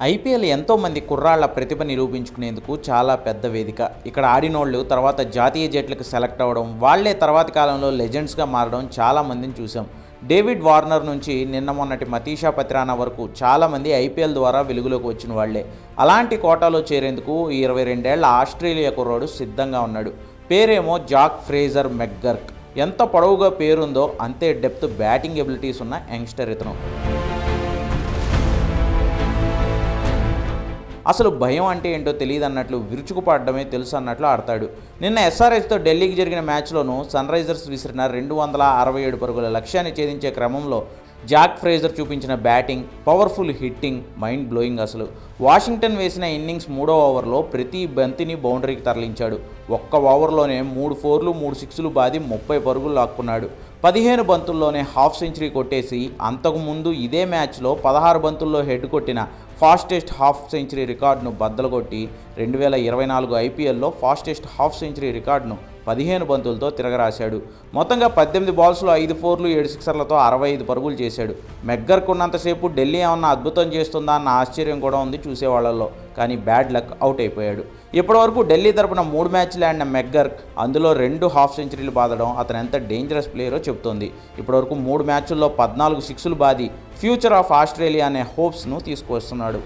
IPL ఎంతోమంది కుర్రాళ్ల ప్రతిభ నిరూపించుకునేందుకు చాలా పెద్ద వేదిక. ఇక్కడ ఆడినోళ్ళు తర్వాత జాతీయ జట్లకు సెలెక్ట్ అవ్వడం, వాళ్లే తర్వాతి కాలంలో లెజెండ్స్గా మారడం చాలామందిని చూసాం. డేవిడ్ వార్నర్ నుంచి నిన్న మొన్నటి మతీషా పత్రానా వరకు చాలామంది ఐపీఎల్ ద్వారా వెలుగులోకి వచ్చిన వాళ్లే. అలాంటి కోటాలో చేరేందుకు 22 ఏళ్ల ఆస్ట్రేలియా కుర్రాడు సిద్ధంగా ఉన్నాడు. పేరేమో జాక్ ఫ్రేజర్ మెక్గర్క్. ఎంత పొడవుగా పేరుందో అంతే డెప్త్ బ్యాటింగ్ ఎబిలిటీస్ ఉన్న యంగ్స్టర్ ఇతను. అసలు భయం అంటే ఏంటో తెలియదు అన్నట్లు, విరుచుకుపడడమే తెలుసు అన్నట్లు ఆడతాడు. నిన్న ఎస్ఆర్హెచ్తో ఢిల్లీకి జరిగిన మ్యాచ్లోనూ సన్ రైజర్స్ విసిరిన 267 పరుగుల లక్ష్యాన్ని ఛేదించే క్రమంలో జాక్ ఫ్రేజర్ చూపించిన batting, powerful hitting mind blowing. అసలు వాషింగ్టన్ వేసిన ఇన్నింగ్స్ 3వ ఓవర్లో ప్రతి బంతిని బౌండరీకి తరలించాడు. ఒక్క ఓవర్లోనే 3 4లు 3 6లు బాది 30 పరుగులు లాక్కున్నాడు. 15 బంతుల్లోనే హాఫ్ సెంచరీ కొట్టేసి అంతకుముందు ఇదే మ్యాచ్లో 16 బంతుల్లో హెడ్ కొట్టిన ఫాస్టెస్ట్ హాఫ్ సెంచరీ రికార్డును బద్దలుకొట్టి 2024 ఐపీఎల్లో ఫాస్టెస్ట్ హాఫ్ సెంచరీ రికార్డును 15 బంతులతో తిరగరాశాడు. మొత్తంగా 18 బాల్స్లో 5 4లు 7 సిక్సర్లతో 65 పరుగులు చేశాడు. మెక్గర్క్ ఉన్నంతసేపు ఢిల్లీ ఏమన్నా అద్భుతం చేస్తుందా అన్న ఆశ్చర్యం కూడా ఉంది చూసేవాళ్లలో. కానీ బ్యాడ్ లక్, అవుట్ అయిపోయాడు. ఇప్పటివరకు ఢిల్లీ తరపున 3 మ్యాచ్లు ఆడిన మెక్గర్క్ అందులో 2 హాఫ్ సెంచరీలు బాదడం అతను ఎంత డేంజరస్ ప్లేయరో చెబుతోంది. ఇప్పటివరకు 3 మ్యాచ్ల్లో 14 సిక్స్లు బాది ఫ్యూచర్ ఆఫ్ ఆస్ట్రేలియా అనే హోప్స్ను తీసుకొస్తున్నాడు.